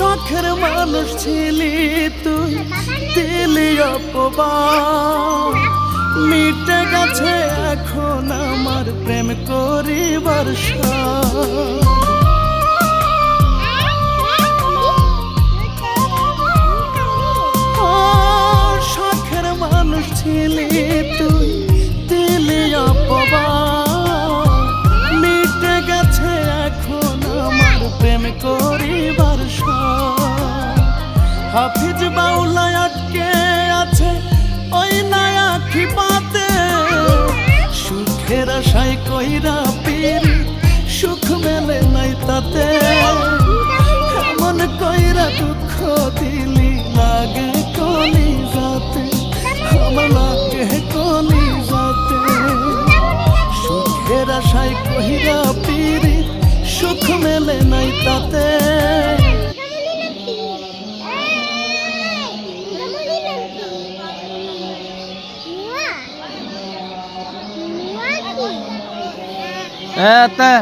শখের মানুষ ছিলি তুই দিলি অপবাদ মিটে গেছে এখন আমার প্রেম করিবার সাধ শখের মানুষ ছিলি তুই দিলি অপবাদ মিটে গেছে এখন আমার প্রেম করিবার সাধ হাফিজ বাউলা আটকে আছে ওই নয়া খিপাতে সুখের আশায় কইরা পিরি সুখ মেলে নাই তাতে এমন কইরা দুঃখ দিলি লাগে কলি যাতে আমার লাগে কলি যাতে সুখের আশায় কইরা পিরি সুখ মেলে নাই তাতে তে